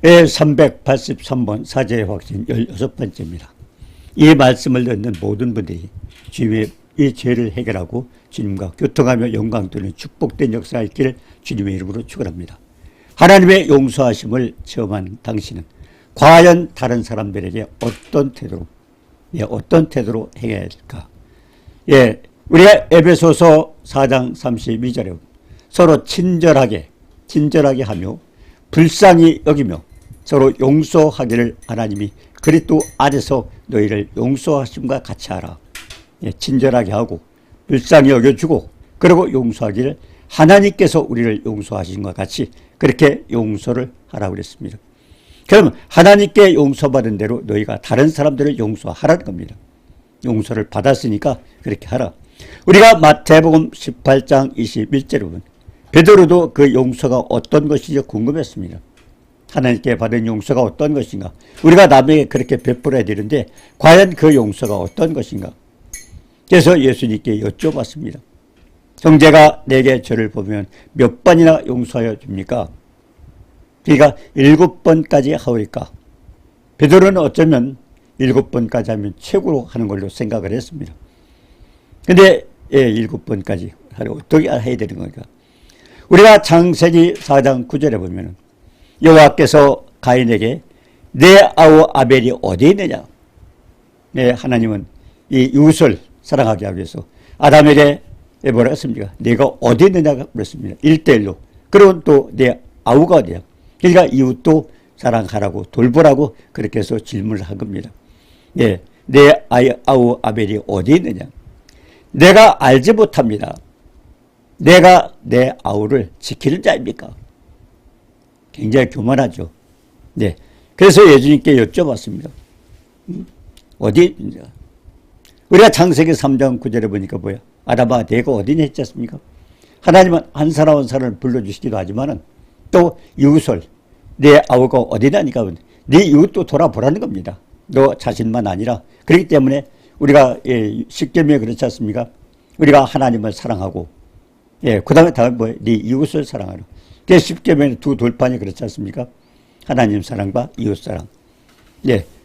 383번 사제의 확신 16번째입니다. 이 말씀을 듣는 모든 분들이 주님의 이 죄를 해결하고 주님과 교통하며 영광 돌리는 축복된 역사가 있기를 주님의 이름으로 축원합니다. 하나님의 용서하심을 체험한 당신은 과연 다른 사람들에게 어떤 태도로 행해야 할까? 우리가 에베소서 4장 32절에 서로 친절하게 하며 불쌍히 여기며 서로 용서하기를 하나님이 그리스도 안에서 너희를 용서하심과 같이 하라. 친절하게 하고 불쌍히 여겨주고 그리고 용서하기를 하나님께서 우리를 용서하신 것 같이 그렇게 용서를 하라고 그랬습니다. 그럼 하나님께 용서받은 대로 너희가 다른 사람들을 용서하라는 겁니다. 용서를 받았으니까 그렇게 하라. 우리가 마태복음 18장 21절에 보면 베드로도 그 용서가 어떤 것인지 궁금했습니다. 하나님께 받은 용서가 어떤 것인가? 우리가 남에게 그렇게 베풀어야 되는데 과연 그 용서가 어떤 것인가? 그래서 예수님께 여쭤봤습니다. 형제가 내게 저를 보면 몇 번이나 용서하여 줍니까? 그러니까 7번까지 하오리까? 베드로는 어쩌면 7번까지 하면 최고로 하는 걸로 생각을 했습니다. 근데 7번까지 하려 어떻게 해야 되는 건가? 우리가 창세기 4장 9절에 보면 여호와께서 가인에게 내 아우 아벨이 어디에 있느냐? 하나님은 이 이웃을 사랑하게 하기 위해서 아담에게 뭐라 했습니까? 내가 어디 있느냐고 그랬습니다. 1대1로. 그리고 또 내 아우가 어디야? 그러니까 이웃도 사랑하라고 돌보라고 그렇게 해서 질문을 한 겁니다. 내 아우 아벨이 어디 있느냐? 내가 알지 못합니다. 내가 내 아우를 지키는 자입니까? 굉장히 교만하죠. 그래서 예수님께 여쭤봤습니다. 어디 있느냐? 우리가 창세기 3장 9절에 보니까 뭐야? 아담아 내가 어디냐 했지 않습니까? 하나님은 한 사람 한 사람을 불러주시기도 하지만은 또 이웃을 내 아우가 어디냐니까 네 이웃도 돌아보라는 겁니다. 너 자신만 아니라. 그렇기 때문에 우리가 십계명에 그렇지 않습니까? 우리가 하나님을 사랑하고 그 다음에 뭐예요? 네 이웃을 사랑하라. 그래서 십계명의 두 돌판이 그렇지 않습니까? 하나님 사랑과 이웃 사랑.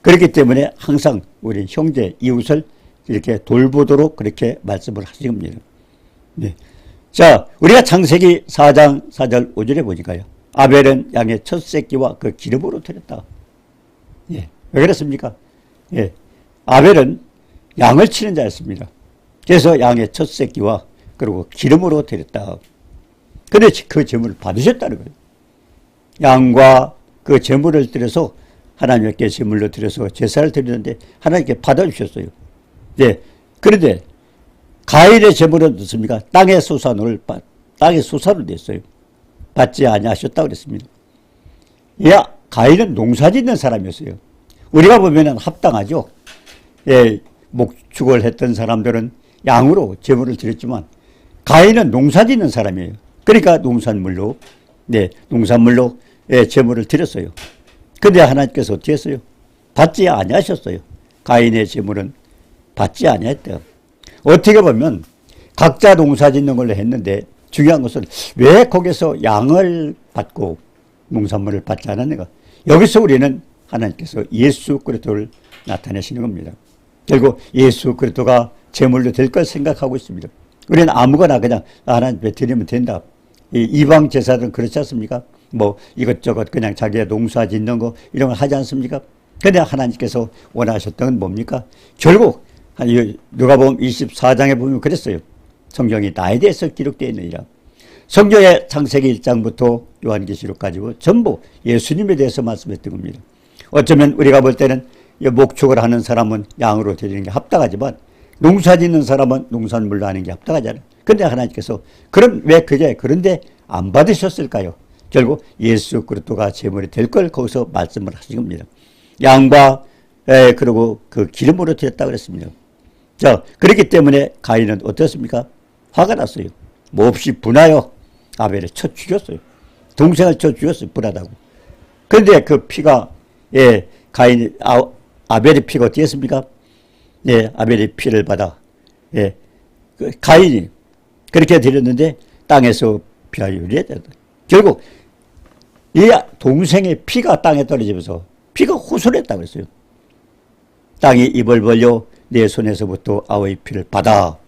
그렇기 때문에 항상 우리 형제 이웃을 이렇게 돌보도록 그렇게 말씀을 하신 겁니다. 자, 우리가 창세기 4장 4절 5절에 보니까요. 아벨은 양의 첫 새끼와 그 기름으로 드렸다. 왜 그랬습니까? 아벨은 양을 치는 자였습니다. 그래서 양의 첫 새끼와 그리고 기름으로 드렸다. 근데 그 제물을 받으셨다는 거예요. 양과 그 제물을 드려서 하나님께 제물로 드려서 제사를 드리는데 하나님께 받아주셨어요. 그런데 가인의 제물은 어떻습니까? 땅의 소산을 냈어요. 받지 아니하셨다고 그랬습니다. 가인은 농사짓는 사람이었어요. 우리가 보면은 합당하죠. 목축을 했던 사람들은 양으로 제물을 드렸지만 가인은 농사짓는 사람이에요. 그러니까 농산물로 제물을 드렸어요. 근데 하나님께서 어떻게 했어요? 받지 아니하셨어요. 가인의 제물은 받지 아니했대요. 어떻게 보면 각자 농사짓는 걸로 했는데 중요한 것은 왜 거기서 양을 받고 농산물을 받지 않았는가? 여기서 우리는 하나님께서 예수 그리스도를 나타내시는 겁니다. 결국 예수 그리스도가 제물로 될 걸 생각하고 있습니다. 우리는 아무거나 그냥 하나님께 드리면 된다. 이방 제사들은 그렇지 않습니까? 뭐 이것저것 그냥 자기가 농사 짓는 거 이런 걸 하지 않습니까? 근데 하나님께서 원하셨던 건 뭡니까? 결국 누가복음 24장에 보면 그랬어요. 성경이 나에 대해서 기록되어 있느니라. 성경의 창세기 1장부터 요한계시록까지 전부 예수님에 대해서 말씀했던 겁니다. 어쩌면 우리가 볼 때는 목축을 하는 사람은 양으로 드리는 게 합당하지만 농사 짓는 사람은 농산물로 하는 게 합당하잖아요. 근데 하나님께서 그럼 왜 그런데 안 받으셨을까요? 결국 예수 그리스도가 제물이 될 걸 거기서 말씀을 하신 겁니다. 양과 그리고 그 기름으로 드렸다고 그랬습니다. 자, 그렇기 때문에 가인은 어떻습니까? 화가 났어요. 몹시 분하여 아벨을 쳐 죽였어요. 동생을 쳐 죽였어요. 분하다고. 그런데 그 피가 아벨의 피가 어떻게 했습니까? 아벨의 피를 받아 그 가인이 그렇게 드렸는데 땅에서 피가 유리했다. 결국 이 동생의 피가 땅에 떨어지면서 피가 호소했다고 그랬어요. 땅이 입을 벌려 내 손에서부터 아우의 피를 받아.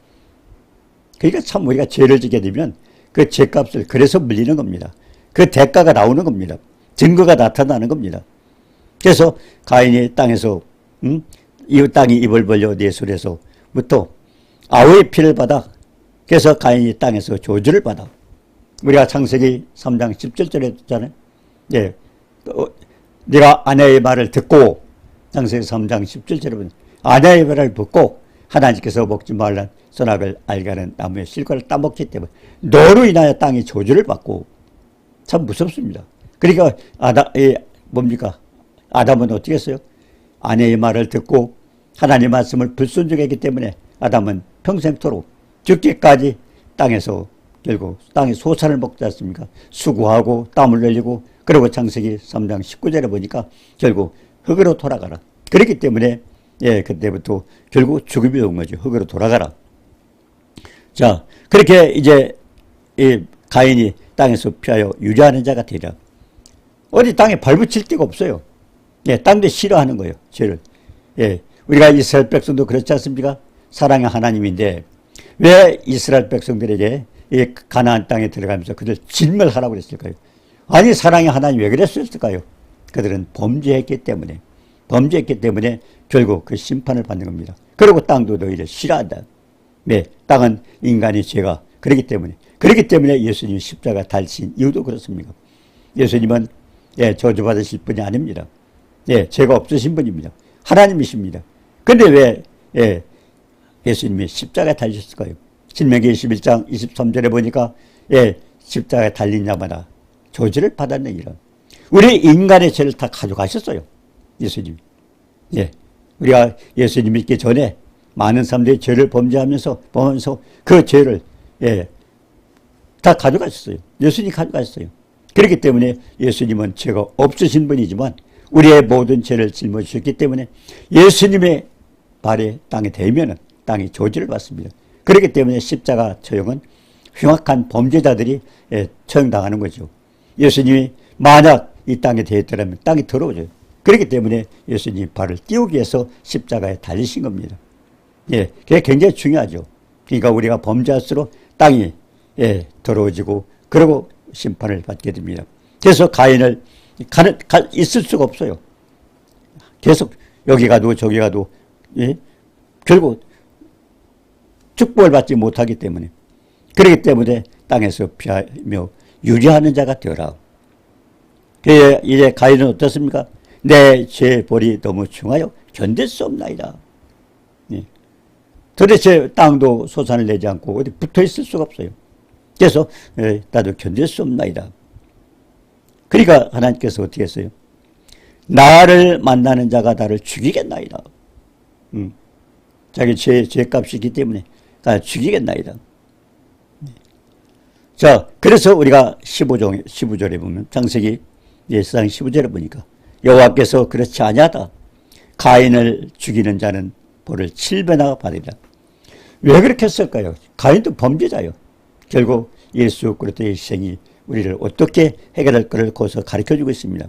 그러니까 참 우리가 죄를 지게 되면 그 죄값을 그래서 물리는 겁니다. 그 대가가 나오는 겁니다. 증거가 나타나는 겁니다. 그래서 가인이 땅에서 이 땅이 입을 벌려 내 손에서부터 아우의 피를 받아. 그래서 가인이 땅에서 저주를 받아. 우리가 창세기 3장 17절에 했잖아요. 예. 네가 아내의 말을 듣고, 창세기 3장 17절에 보면 아내의 말을 듣고 하나님께서 먹지 말란 선악을 알게 하는 나무의 실과를 따먹기 때문에 너로 인하여 땅이 저주를 받고. 참 무섭습니다. 그러니까 뭡니까? 아담은 어떻게 했어요? 아내의 말을 듣고 하나님의 말씀을 불순종했기 때문에 아담은 평생토록 죽기까지 땅에서 결국 땅의 소산을 먹지 않습니까? 수고하고 땀을 흘리고, 그리고 창세기 3장 19절에 보니까 결국 흙으로 돌아가라. 그렇기 때문에 예, 그때부터 결국 죽음이 온 거죠. 흙으로 돌아가라. 자, 그렇게 이제 이 가인이 땅에서 피하여 유리하는 자가 되리라. 어디 땅에 발붙일 데가 없어요. 예, 땅도 싫어하는 거예요. 죄를. 예, 우리가 이스라엘 백성도 그렇지 않습니까? 사랑의 하나님인데 왜 이스라엘 백성들에게 이 가나안 땅에 들어가면서 그들 진멸하라고 그랬을까요? 아니, 사랑의 하나님 왜 그랬을까요? 그들은 범죄했기 때문에 결국 그 심판을 받는 겁니다. 그리고 땅도 너희를 싫어한다. 네, 땅은 인간의 죄가 그렇기 때문에 예수님이 십자가 달리신 이유도 그렇습니다. 예수님은 예, 저주받으실 분이 아닙니다. 예, 죄가 없으신 분입니다. 하나님이십니다. 근데 왜 예, 예수님이 십자가에 달리셨을까요? 신명기 21장 23절에 보니까 예, 십자가에 달린 자마다 저주를 받았는 이런. 우리 인간의 죄를 다 가져가셨어요. 예수님이. 예, 우리가 예수님 믿기 전에 많은 사람들이 죄를 범죄하면서 그 죄를 예, 다 가져가셨어요. 예수님이 가져가셨어요. 그렇기 때문에 예수님은 죄가 없으신 분이지만 우리의 모든 죄를 짊어지셨기 때문에 예수님의 발에 땅에 대면은 땅이 저주를 받습니다. 그렇기 때문에 십자가 처형은 흉악한 범죄자들이 처형당하는 거죠. 예수님이 만약 이 땅에 대했더라면 땅이 더러워져요. 그렇기 때문에 예수님이 발을 띄우기 위해서 십자가에 달리신 겁니다. 예, 그게 굉장히 중요하죠. 그러니까 우리가 범죄할수록 땅이 더러워지고 그리고 심판을 받게 됩니다. 그래서 가인을 있을 수가 없어요. 계속 여기 가도 저기 가도 예? 결국 축복을 받지 못하기 때문에, 그렇기 때문에 땅에서 피하며 유리하는 자가 되어라. 이제 가인은 어떻습니까? 내 죄 벌이 너무 중하여 견딜 수 없나이다. 예. 도대체 땅도 소산을 내지 않고 어디 붙어 있을 수가 없어요. 그래서 나도 견딜 수 없나이다. 그러니까 하나님께서 어떻게 했어요? 나를 만나는 자가 나를 죽이겠나이다. 자기 죄값이기 때문에 나 죽이겠나이다. 자, 그래서 우리가 15절에 보면 창세기 1장 15절에 보니까 여호와께서 그렇지 아니하다. 가인을 죽이는 자는 벌을 7배나 받으리라. 왜 그렇게 했을까요? 가인도 범죄자요. 결국 예수 그리스도의 희생이 우리를 어떻게 해결할 것을 거기서 가르쳐주고 있습니다.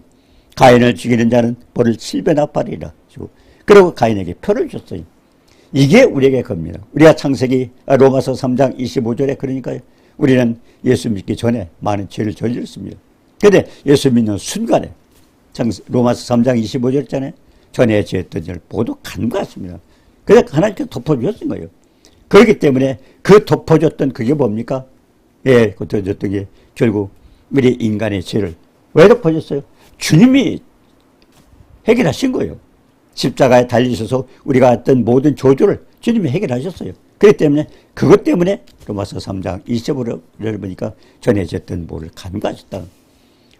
가인을 죽이는 자는 벌을 7배나 받으리라. 그리고 가인에게 표를 줬어요. 이게 우리에게 겁니다. 우리가 창세기 로마서 3장 25절에 그러니까요. 우리는 예수 믿기 전에 많은 죄를 저질렀습니다. 그런데 예수 믿는 순간에 로마서 3장 25절 있잖아요. 전에 죄했던 죄를 모두 간과했습니다. 그래서 하나님께서 덮어주셨던 거예요. 그렇기 때문에 그 덮어줬던 그게 뭡니까? 예, 그 덮어줬던 게 결국 우리 인간의 죄를 왜 덮어줬어요? 주님이 해결하신 거예요. 십자가에 달리셔서 우리가 했던 모든 저주를 주님이 해결하셨어요. 그렇기 때문에 그것 때문에 로마서 3장 25절을 보니까 전에 졌던 모를 간과하셨다.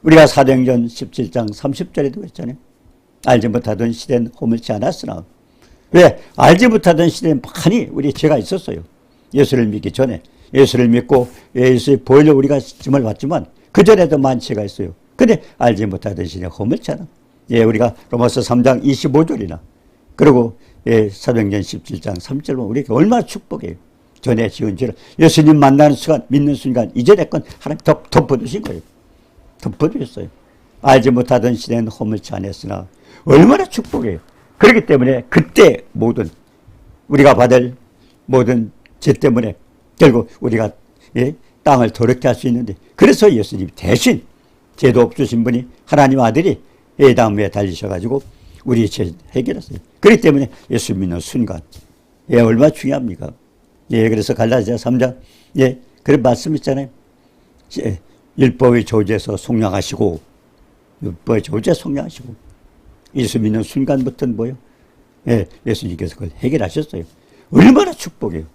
우리가 사도행전 17장 30절에도 그랬잖아요. 알지 못하던 시대는 허물지 않았으나. 왜? 알지 못하던 시대는 많이 우리 죄가 있었어요. 예수를 믿기 전에. 예수를 믿고 예수의 보혈로 우리가 짐을 받지만 그전에도 많은 죄가 있어요. 근데 알지 못하던 시대는 허물지 않아. 예, 우리가 로마서 3장 25절이나 그리고 예, 사도행전 17장 3절 보면 우리에게 얼마나 축복이에요. 전에 지은 죄를 예수님 만나는 순간, 믿는 순간 이전의 건 하나님 덮어주신 거예요. 덮어주셨어요. 알지 못하던 시대는 허물지 않았으나 얼마나 축복이에요. 그렇기 때문에 그때 모든 우리가 받을 모든 죄 때문에 결국 우리가 땅을 더럽게 할 수 있는데, 그래서 예수님이 대신 죄도 없으신 분이 하나님 아들이 다음에 달리셔가지고 우리 죄 해결했어요. 그렇기 때문에 예수 믿는 순간 얼마나 중요합니까? 그래서 갈라디아 3장 그런 말씀 있잖아요. 율법의 저주에서 속량하시고, 율법의 저주에 속량하시고, 예수 믿는 순간부터는 뭐예요? 예수님께서 그걸 해결하셨어요. 얼마나 축복이에요.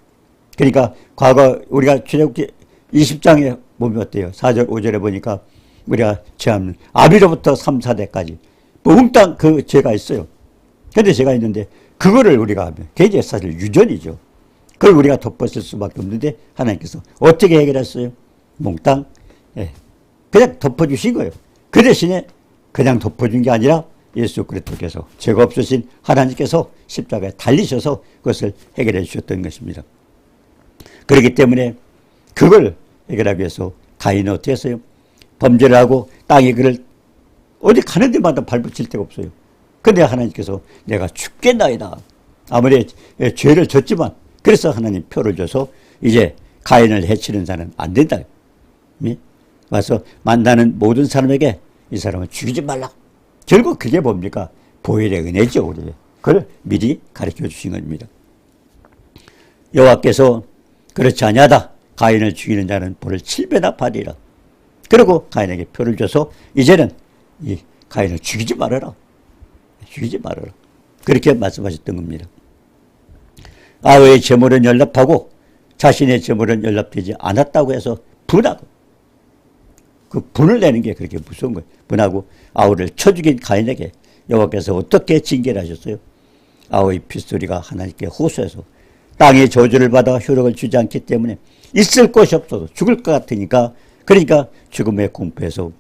그러니까 과거 우리가 출애굽기 20장에 보면 어때요? 4절 5절에 보니까 우리가 죄하면 아비로부터 3, 4대까지 몽땅 그 죄가 있어요. 근데 죄가 있는데 그거를 우리가 하면 그게 사실 유전이죠. 그걸 우리가 덮었을 수밖에 없는데 하나님께서 어떻게 해결했어요? 몽땅 그냥 덮어주신 거예요. 그 대신에 그냥 덮어준 게 아니라 예수 그리스도께서 죄가 없으신 하나님께서 십자가에 달리셔서 그것을 해결해 주셨던 것입니다. 그렇기 때문에 그걸 해결하기 위해서 가인은 어떻게 했어요? 범죄를 하고 땅에 그를 어디 가는 데마다 발붙일 데가 없어요. 근데 하나님께서 내가 죽겠나이다. 아무리 죄를 졌지만, 그래서 하나님 표를 줘서 이제 가인을 해치는 자는 안 된다. 와서 만나는 모든 사람에게 이 사람을 죽이지 말라. 결국 그게 뭡니까? 보혈의 은혜죠. 우리 그걸 미리 가르쳐 주신 겁니다. 여호와께서 그렇지 아니하다. 가인을 죽이는 자는 벌을 7배나 받으리라. 그리고 가인에게 표를 줘서 이제는 이 가인을 죽이지 말아라. 죽이지 말아라. 그렇게 말씀하셨던 겁니다. 아우의 제물은 연락하고 자신의 제물은 연락되지 않았다고 해서 분하고, 그 분을 내는 게 그렇게 무서운 거예요. 분하고 아우를 쳐 죽인 가인에게 여호와께서 어떻게 징계를 하셨어요? 아우의 핏소리가 하나님께 호소해서 땅의 저주를 받아 효력을 주지 않기 때문에 있을 것이 없어서 죽을 것 같으니까, 그러니까 죽음의 공포에서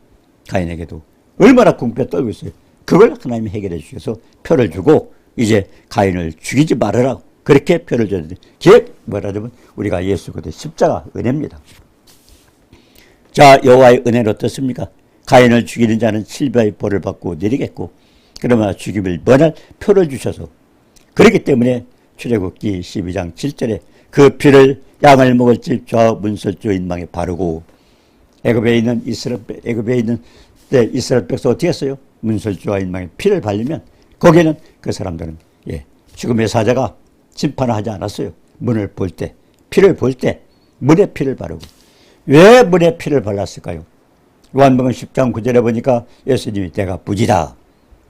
가인에게도 얼마나 공포에 떨고 있어요. 그걸 하나님이 해결해 주셔서 표를 주고 이제 가인을 죽이지 말아라. 그렇게 표를 줬는데, 그게 뭐라면 우리가 예수 그리스도의 십자가 은혜입니다. 자, 여호와의 은혜는 어떻습니까? 가인을 죽이는 자는 7배의 벌을 받고 내리겠고, 그러나 죽임을 면할 표를 주셔서, 그렇기 때문에 출애굽기 12장 7절에 그 피를 양을 먹을 집 좌우 문설주 인망에 바르고, 애굽에 있는 이스라엘 백성 어떻게 했어요? 문설주와 인망에 피를 바르면 거기에는 그 사람들은 죽음의 사자가 심판을 하지 않았어요. 문을 볼 때, 피를 볼 때 문에 피를 바르고. 왜 문에 피를 발랐을까요? 요한복음 10장 9절에 보니까 예수님이 내가 부지다.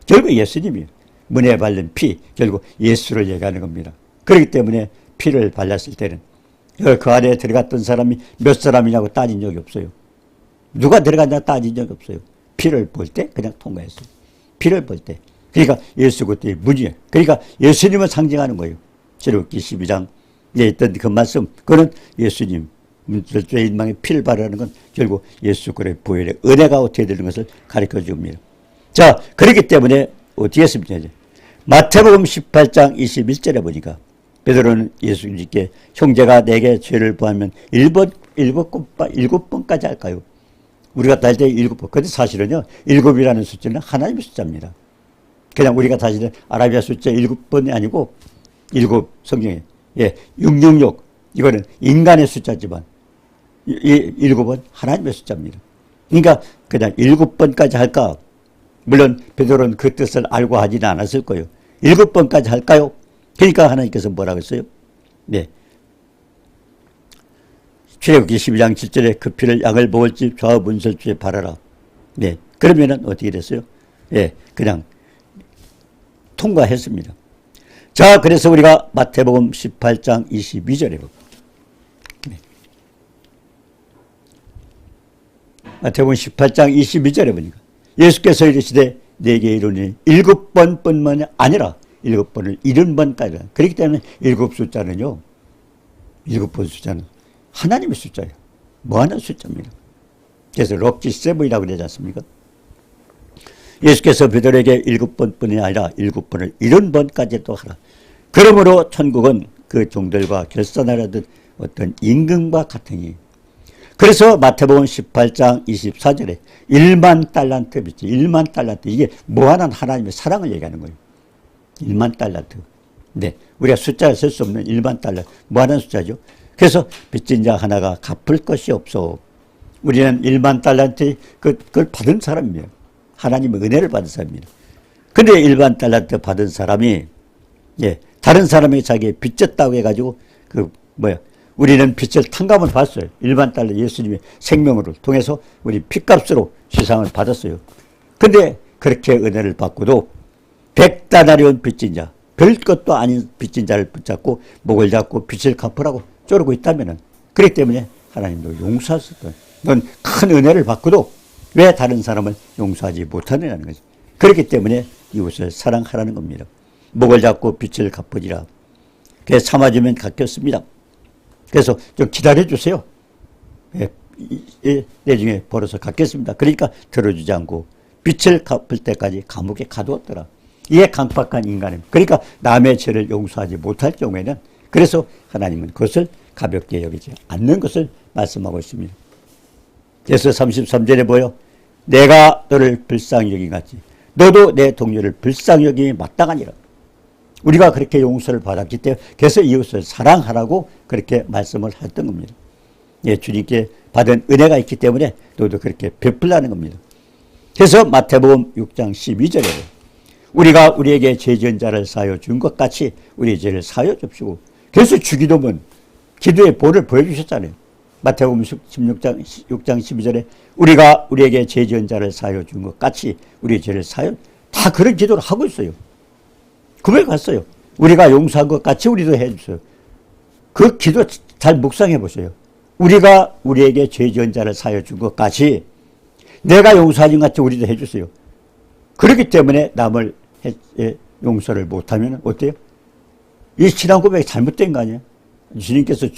결국 예수님이 문에 바른 피, 결국 예수를 얘기하는 겁니다. 그렇기 때문에 피를 발랐을 때는 그 안에 들어갔던 사람이 몇 사람이냐고 따진 적이 없어요. 누가 들어갔냐 따진 적이 없어요. 피를 볼 때 그냥 통과했어요. 피를 볼 때. 그러니까 예수 그때의 문이에요. 그러니까 예수님을 상징하는 거예요. 출애굽기 12장에 있던 그 말씀, 그거는 예수님 문설주의 인망에 피를 바르는 건 결국 예수 그리스도의 보혈의 은혜가 어떻게 되는 것을 가르쳐 줍니다. 자, 그렇기 때문에 어떻게 했습니까? 마태복음 18장 21절에 보니까 베드로는 예수님께 형제가 내게 죄를 범하면 일곱 번까지 할까요? 우리가 다 할 때 7번. 근데 사실은요, 7이라는 숫자는 하나님의 숫자입니다. 그냥 우리가 사실은 아라비아 숫자 7번이 아니고 7 성경에 666 이거는 인간의 숫자지만 7은 하나님의 숫자입니다. 그러니까 그냥 7번까지 할까? 물론 베드로는 그 뜻을 알고 하지는 않았을 거예요. 7번까지 할까요? 그러니까 하나님께서 뭐라고 했어요? 출애굽기 12장 7절에 그 피를 양을 먹을 집 좌우 문설주에 바라라. 그러면은 어떻게 됐어요? 그냥 통과했습니다. 자, 그래서 우리가 마태복음 18장 22절에 보고, 마태복음 18장 22절에 보니까 예수께서 이르시되 내게 이르니 7번뿐만이 아니라 7번을 70번까지. 그렇기 때문에 7 숫자는요, 7번 숫자는 하나님의 숫자예요. 뭐하는 숫자입니다. 그래서 럭키 세븐이라고 그러지 않습니까? 예수께서 베드로에게 7번뿐이 아니라 7번을 70번까지 또 하라. 그러므로 천국은 그 종들과 결산하려던 어떤 임금과 같으니 그래서 마태복음 18장 24절에 1만 달란트 빚이 1만 달란트 이게 무한한 하나님의 사랑을 얘기하는 거예요. 1만 달란트. 네, 우리가 숫자를 쓸 수 없는 1만 달란트 무한한 숫자죠. 그래서 빚진 자 하나가 갚을 것이 없어. 우리는 1만 달란트 그걸 받은 사람이에요. 하나님의 은혜를 받은 사람입니다. 근데 1만 달란트 받은 사람이 다른 사람이 자기의 빚졌다고 해가지고 우리는 빚을 탕감을 받았어요. 1만 달러 예수님의 생명을 통해서 우리 빚값으로 시상을 받았어요. 근데 그렇게 은혜를 받고도 100다나리온 빚진 자, 별것도 아닌 빚진 자를 붙잡고 목을 잡고 빚을 갚으라고 쪼르고 있다면은 그렇기 때문에 하나님도 용서하셨던 넌 큰 은혜를 받고도 왜 다른 사람을 용서하지 못하느냐는 거죠. 그렇기 때문에 이웃을 사랑하라는 겁니다. 목을 잡고 빚을 갚으리라. 그래서 참아주면 갚겠습니다. 그래서 좀 기다려주세요. 내중에 벌어서 갚겠습니다. 그러니까 들어주지 않고 빚을 갚을 때까지 감옥에 가두었더라. 이게 강박한 인간입니다. 그러니까 남의 죄를 용서하지 못할 경우에는 그래서 하나님은 그것을 가볍게 여기지 않는 것을 말씀하고 있습니다. 그래서 33절에 보여 내가 너를 불쌍히 여긴 같이 너도 내 동료를 불쌍히 여김이 마땅하니라. 우리가 그렇게 용서를 받았기 때문에 그래서 이웃을 사랑하라고 그렇게 말씀을 했던 겁니다. 주님께 받은 은혜가 있기 때문에 너도 그렇게 베풀라는 겁니다. 그래서 마태복음 6장 12절에 우리가 우리에게 죄 지은 자를 사하여 준 것 같이 우리 죄를 사하여 줍시고 그래서 주기도문 기도의 본을 보여주셨잖아요. 마태복음 16장 6장 12절에 우리가 우리에게 죄 지은 자를 사하여 준 것 같이 우리 죄를 사하여 다 그런 기도를 하고 있어요. 고백했어요. 우리가 용서한 것 같이 우리도 해주세요. 그 기도 잘 묵상해 보세요. 우리가 우리에게 죄 지은 자를 사하여 준 것 같이 내가 용서하신 것 같이 우리도 해주세요. 그렇기 때문에 남을 용서를 못하면 어때요? 이 신앙 고백이 잘못된 거 아니에요? 주님께서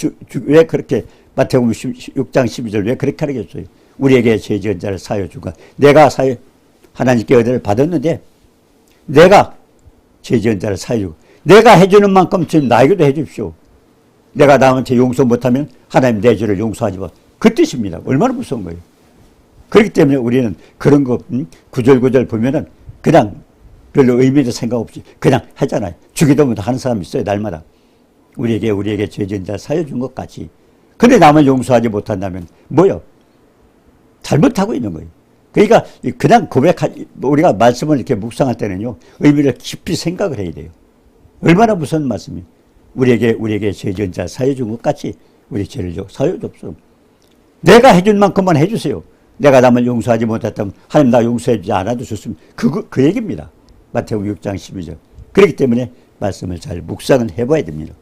왜 그렇게 마태복음 6장 12절 왜 그렇게 하겠어요? 우리에게 죄 지은 자를 사하여 준 것 내가 하나님께 은혜를 받았는데 내가 죄 지은 자를 사해주고 내가 해주는 만큼 지금 나에게도 해주십시오. 내가 남한테 용서 못하면 하나님 내 죄를 용서하지 마. 그 뜻입니다. 얼마나 무서운 거예요. 그렇기 때문에 우리는 그런 거 구절구절 보면은 그냥 별로 의미도 생각 없이 그냥 하잖아요. 주기도문 하는 사람 있어요. 날마다. 우리에게 죄 지은 자를 사해준 것 같이. 근데 남을 용서하지 못한다면 뭐요? 잘못하고 있는 거예요. 그러니까 그냥 우리가 말씀을 이렇게 묵상할 때는요, 의미를 깊이 생각을 해야 돼요. 얼마나 무서운 말씀이에요. 우리에게 죄 지은 자 사해 준 것 같이 우리 죄를 사해 줍소. 내가 해준 만큼만 해주세요. 내가 남을 용서하지 못했다면 하나님 나 용서해 주지 않아도 좋습니다. 그 얘기입니다. 마태복음 6장 12절. 그렇기 때문에 말씀을 잘 묵상은 해봐야 됩니다.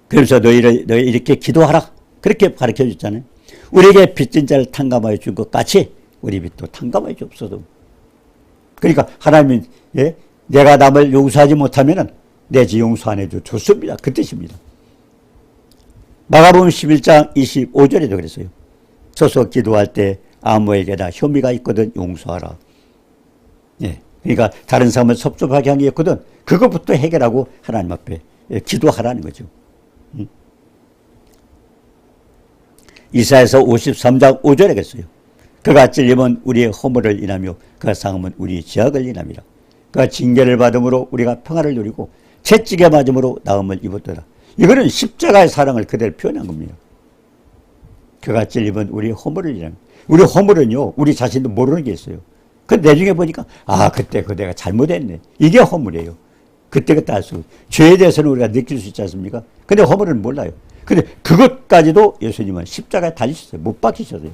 그래서 너희 이렇게 기도하라. 그렇게 가르쳐 줬잖아요. 우리에게 빚진 자를 탕감하여 준 것 같이 우리 빚도 탕감하여 주옵소서. 그러니까 하나님은 내가 남을 용서하지 못하면 내 죄 용서 안 해도 좋습니다. 그 뜻입니다. 마가복음 11장 25절에도 그랬어요. 서서 기도할 때 아무에게나 혐의가 있거든 용서하라. 그러니까 다른 사람을 섭섭하게 한 게 있거든 그것부터 해결하고 하나님 앞에 기도하라는 거죠. 이사야서 53장 5절에 그랬어요. 그가 찔림은 우리의 허물을 인하며 그가 상함은 우리의 죄악을 인함이라. 그가 징계를 받음으로 우리가 평화를 누리고 채찍에 맞음으로 나음을 입었더라. 이거는 십자가의 사랑을 그대로 표현한 겁니다. 그가 찔림은 우리의 허물을 인하며 우리 허물은요 우리 자신도 모르는 게 있어요. 근데 나중에 보니까 그때 내가 잘못했네. 이게 허물이에요. 그때 알 수. 죄에 대해서는 우리가 느낄 수 있지 않습니까? 근데 허물은 몰라요. 근데 그것까지도 예수님은 십자가에 달리셨어요. 못 박히셨어요.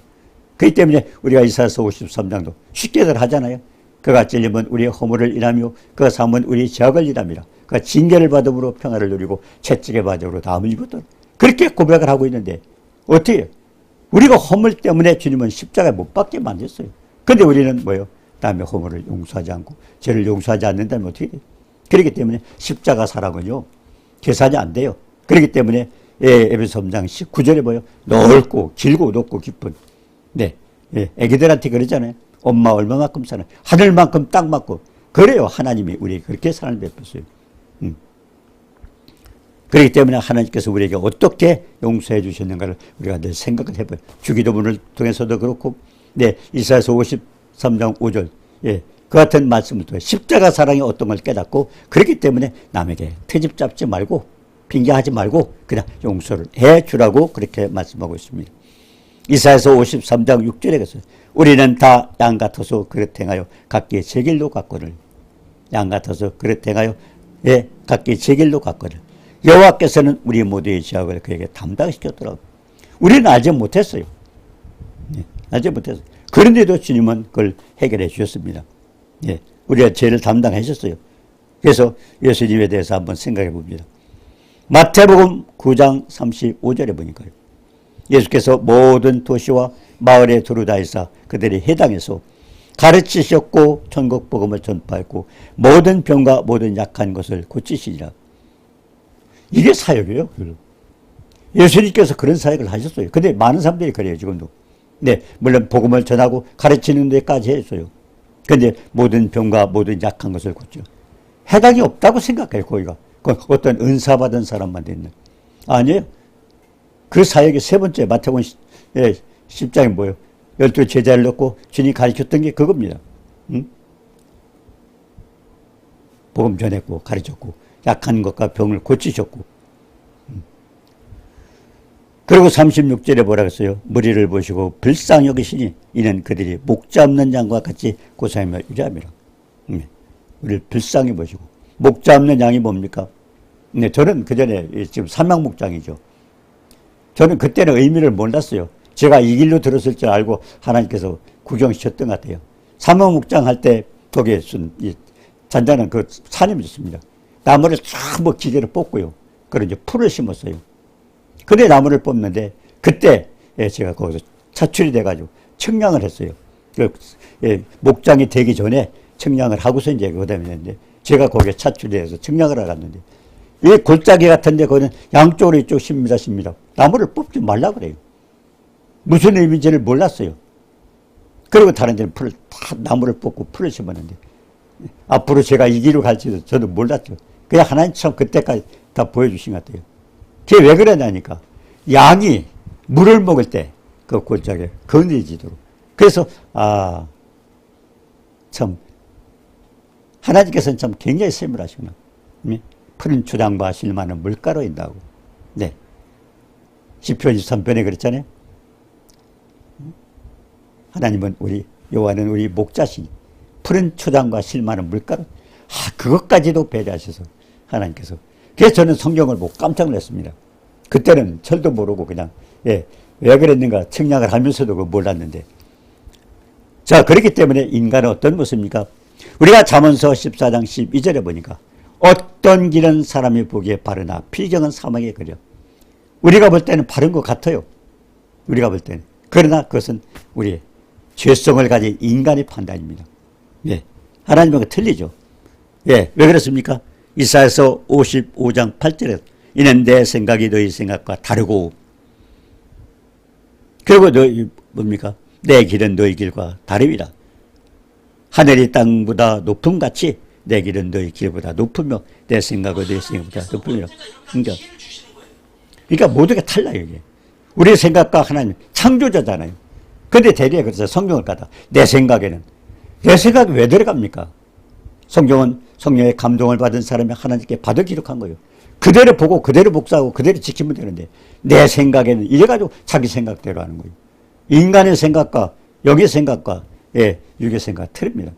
그렇기 때문에 우리가 이사야서 53장도 쉽게들 하잖아요. 그가 찔림은 우리의 허물을 인하며 그가 상함은 우리의 죄악을 인함이라. 그가 징계를 받음으로 평화를 누리고 채찍에 맞음으로 나음을 입었더라. 그렇게 고백을 하고 있는데 어떻게 해요? 우리가 허물 때문에 주님은 십자가에 못 박게 만들었어요. 근데 우리는 뭐예요? 남의 허물을 용서하지 않고 죄를 용서하지 않는다면 어떻게 돼요? 그렇기 때문에 십자가 사랑은요 계산이 안 돼요. 그렇기 때문에 에베소 3장 19절에 보여 넓고 길고 높고 깊은 애기들한테 그러잖아요. 엄마 얼마만큼 사는 하늘만큼 땅만큼 그래요. 하나님이 우리에게 그렇게 사랑을 베풀었어요. 그렇기 때문에 하나님께서 우리에게 어떻게 용서해 주셨는가를 우리가 늘 생각을 해봐요. 주기도문을 통해서도 그렇고, 네, 이사야서 53장 5절, 예, 그 같은 말씀을 통해 십자가 사랑이 어떤 걸 깨닫고, 그렇기 때문에 남에게 트집 잡지 말고 핑계하지 말고 그냥 용서를 해 주라고 그렇게 말씀하고 있습니다. 이사야서 53장 6절에 가서 우리는 다 양 같아서 그릇 행하여 각기 제 길로 갔거늘. 양 같아서 그릇 행하여, 예, 각기 제 길로 갔거늘. 여호와께서는 우리 모두의 죄악을 그에게 담당시켰더라고요. 우리는 알지 못했어요. 예, 알지 못했어요. 그런데도 주님은 그걸 해결해 주셨습니다. 예, 우리가 죄를 담당하셨어요. 그래서 예수님에 대해서 한번 생각해 봅니다. 마태복음 9장 35절에 보니까요. 예수께서 모든 도시와 마을에 두루다니사 그들이 해당해서 가르치셨고 천국 복음을 전파했고 모든 병과 모든 약한 것을 고치시리라. 이게 사역이에요. 예수님께서 그런 사역을 하셨어요. 근데 많은 사람들이 그래요, 지금도. 네, 물론 복음을 전하고 가르치는 데까지 했어요. 근데 모든 병과 모든 약한 것을 고쳐. 해당이 없다고 생각해요, 거기가. 어떤 은사 받은 사람만 있는. 아니에요. 그 사역의 세 번째, 마태복음 10장에 뭐예요? 12 제자를 넣고 주님이 가르쳤던 게 그겁니다. 응? 복음 전했고, 가르쳤고, 약한 것과 병을 고치셨고. 그리고 36절에 뭐라 그랬어요? 무리를 보시고 불쌍히 여기시니 이는 그들이 목자 없는 양과 같이 고사하며 유리함이라. 우리를 불쌍히 보시고. 목자 없는 양이 뭡니까? 네, 저는 그 전에 지금 사명목장이죠. 저는 그때는 의미를 몰랐어요. 제가 이 길로 들었을 줄 알고 하나님께서 구경시켰던 것 같아요. 사명목장 할 때 거기에 잔잔한 그 산임이 있습니다. 나무를 쫙 기계로 뽑고요. 그리고 이제 풀을 심었어요. 근데 나무를 뽑는데 그때 제가 거기서 차출이 돼가지고 청량을 했어요. 목장이 되기 전에 청량을 하고서 이제 그 다음에 했는데 제가 거기에 차출이 돼서 청량을 하러 갔는데 이 골짜기 같은데 거기는 양쪽으로 이쪽 십니다. 나무를 뽑지 말라 그래요. 무슨 의미인지를 몰랐어요. 그리고 다른 데는 풀을 다 나무를 뽑고 풀을 심었는데 앞으로 제가 이 길로 갈지도 저도 몰랐죠. 그냥 하나님 참 그때까지 다 보여주신 것 같아요. 그게 왜 그러냐니까 양이 물을 먹을 때 그 골짜기에 건드리지도록. 그래서 참 하나님께서는 참 굉장히 세밀하시구나. 푸른 초장과 실만한 물가로인다고. 네. 시편 23편에 그랬잖아요. 하나님은 여호와는 우리 목자시니 푸른 초장과 실만한 물가로. 그것까지도 배려하셔서 하나님께서. 그래서 저는 성경을 보고 깜짝 놀랐습니다. 그때는 철도 모르고 그냥 왜 그랬는가 청량을 하면서도 그거 몰랐는데. 자, 그렇기 때문에 인간은 어떤 모습입니까? 우리가 잠언서 14장 12절에 보니까 어떤 길은 사람이 보기에 바르나 필경은 사망의 거리라. 우리가 볼 때는 바른 것 같아요. 우리가 볼 때는. 그러나 그것은 우리의 죄성을 가진 인간의 판단입니다. 예. 하나님과 틀리죠. 예. 왜 그렇습니까? 이사야서 55장 8절에 이는 내 생각이 너희 생각과 다르고 그리고 너희 뭡니까? 내 길은 너희 길과 다름이라. 하늘이 땅보다 높음 같이 내 길은 너희 길보다 높으며 내 생각은 너희 생각보다 높으며. 그러니까 모두가 달라요. 이게. 우리의 생각과 하나님 창조자잖아요. 근데 대개 그래서 성경을 가다 내 생각에는 내 생각이 왜 들어갑니까? 성경은 성령의 감동을 받은 사람이 하나님께 받아 기록한 거예요. 그대로 보고 그대로 복사하고 그대로 지키면 되는데 내 생각에는 이래가지고 자기 생각대로 하는 거예요. 인간의 생각과 영의 생각과 육의 생각 틀립니다.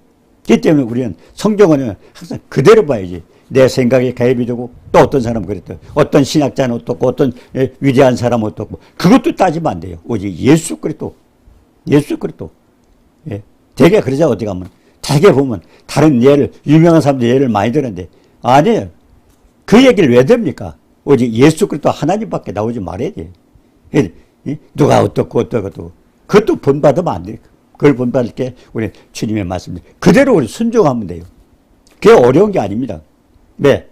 그렇기 때문에 우리는 성경은 항상 그대로 봐야지. 내 생각에 가입이 되고 또 어떤 사람은 그랬다. 어떤 신학자는 어떻고 어떤 위대한 사람은 어떻고 그것도 따지면 안 돼요. 오직 예수 그리스도. 되게 그러자 어디 가면 되게 보면 다른 예를 유명한 사람들 예를 많이 들었는데 아니에요. 그 얘기를 왜 됩니까? 오직 예수 그리스도 하나님밖에 나오지 말아야 돼요. 누가 어떻고 그것도 본받으면 안 돼요. 그걸 본받을 게 우리 주님의 말씀입니다. 그대로 우리 순종하면 돼요. 그게 어려운 게 아닙니다. 네,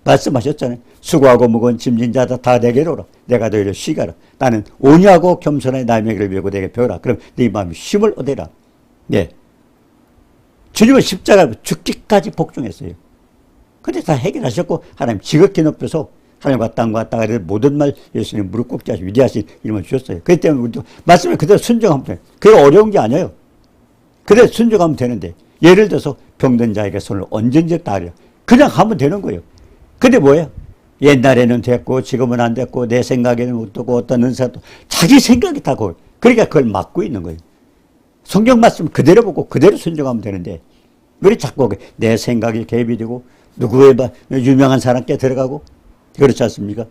말씀하셨잖아요. 수고하고 무거운 짐진 자다 다 내게로 오라. 내가 너희를 쉬게 하라. 나는 온유하고 겸손하게 남의 길을 메고 내게 배우라. 그럼 네 마음이 쉼을 얻으라. 네. 주님은 십자가 죽기까지 복종했어요. 근데 다 해결하셨고 하나님 지극히 높여서 하늘과 땅과 왔다 가라 모든 말 예수님 무릎 꿇게 하시 위대하신 이름을 주셨어요. 그렇기 때문에 우리도 말씀을 그대로 순종하면 돼요. 그게 어려운 게 아니에요. 그래 순종하면 되는데 예를 들어서 병든 자에게 손을 언제든지 닿으려 그냥 하면 되는 거예요. 근데 뭐예요? 옛날에는 됐고 지금은 안 됐고 내 생각에는 어떻고 어떤 은사도 자기 생각이 다 고 그러니까 그걸 막고 있는 거예요. 성경 말씀 그대로 보고 그대로 순종하면 되는데 우리 자꾸 내 생각이 개입이 되고 누구의 유명한 사람께 들어가고 그렇지 않습니까?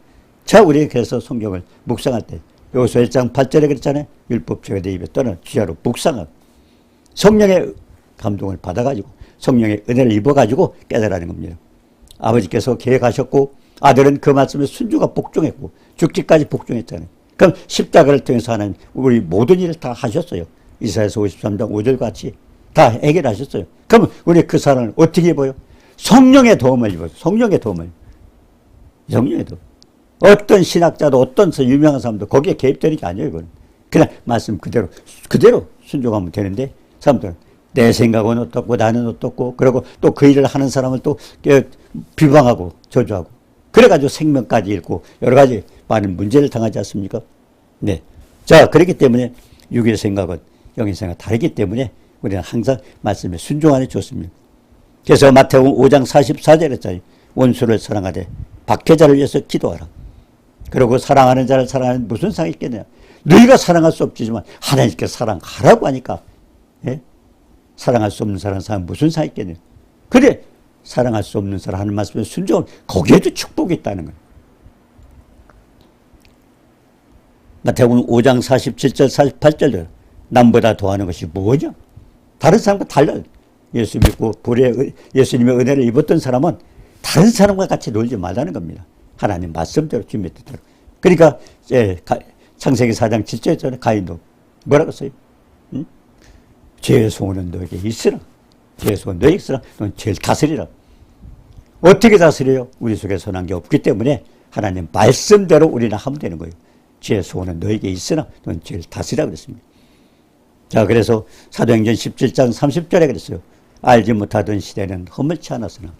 자, 우리 그래서 성경을 묵상할 때 요소 1장 8절에 그랬잖아요. 율법주의가 내 입에 떠는 주야로 묵상하고 성령의 감동을 받아가지고 성령의 은혜를 입어가지고 깨달아는 겁니다. 아버지께서 계획하셨고 아들은 그 말씀에 순종과 복종했고 죽기까지 복종했잖아요. 그럼 십자가를 통해서 하나님 우리 모든 일을 다 하셨어요. 이사야서 53장 5절 같이 다 해결하셨어요. 그럼 우리 그 사람을 어떻게 입어요? 성령의 도움을 입어요. 성령의 도움을. 성령의 도움. 어떤 신학자도 어떤 유명한 사람도 거기에 개입되는 게 아니에요. 이건. 그냥 말씀 그대로 순종하면 되는데 사람들은 내 생각은 어떻고 나는 어떻고 그리고 또 그 일을 하는 사람을 또 비방하고 저주하고 그래가지고 생명까지 잃고 여러 가지 많은 문제를 당하지 않습니까? 네. 자, 그렇기 때문에 육의 생각은 영의 생각 다르기 때문에 우리는 항상 말씀에 순종하는 게 좋습니다. 그래서 마태복음 5장 44절에 했잖아요. 원수를 사랑하되 박해자를 위해서 기도하라. 그리고 사랑하는 자를 사랑하는 무슨 상이 있겠느냐. 너희가 사랑할 수 없지만 하나님께 사랑하라고 하니까 예? 사랑할 수 없는 사람 무슨 상이 있겠느냐. 그래 사랑할 수 없는 사람 하는 말씀에 순종을 거기에도 축복이 있다는 거예요. 마태복음 5장 47절 48절에 남보다 더하는 것이 뭐죠? 다른 사람과 달라요. 예수 믿고 예수님의 은혜를 입었던 사람은 다른 사람과 같이 놀지 말라는 겁니다. 하나님 말씀대로 주님의 뜻대로. 그러니까 창세기 4장 7절에 가인도 뭐라고 써요? 응? 죄의 소원은 너에게 있으라. 죄의 소원 너에게 있으라. 넌 죄를 다스리라. 어떻게 다스려요? 우리 속에 선한 게 없기 때문에 하나님 말씀대로 우리는 하면 되는 거예요. 죄의 소원은 너에게 있으나 넌 죄를 다스리라 그랬습니다. 자, 그래서 사도행전 17장 30절에 그랬어요. 알지 못하던 시대는 허물치 않았으나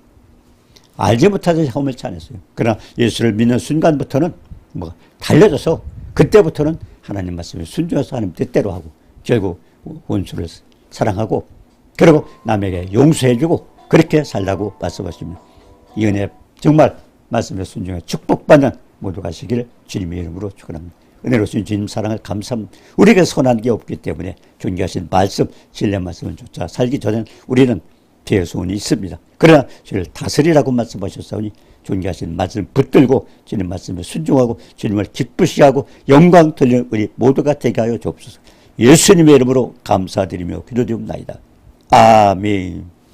알지 못하던 허물치 않았어요. 그러나 예수를 믿는 순간부터는 달려져서 그때부터는 하나님 말씀에 순종해서 하나님 뜻대로 하고 결국 원수를 사랑하고 그리고 남에게 용서해주고 그렇게 살라고 말씀하십니다. 이 은혜 정말 말씀에 순종해 축복받는 모두 가시기를 주님의 이름으로 축원합니다. 은혜로우신 주님 사랑을 감사합니다. 우리에게 선한 게 없기 때문에 존귀하신 말씀, 진리의 말씀을 쫓아 살기 전엔 우리는 죄의 소원이 있습니다. 그러나 죄를 다스리라고 말씀하셨사오니 존귀하신 말씀을 붙들고 주님 말씀에 순종하고 주님을 기쁘시게 하고 영광 돌리는 우리 모두가 되게 하여 주옵소서. 예수님의 이름으로 감사드리며 기도드립니다. 아멘.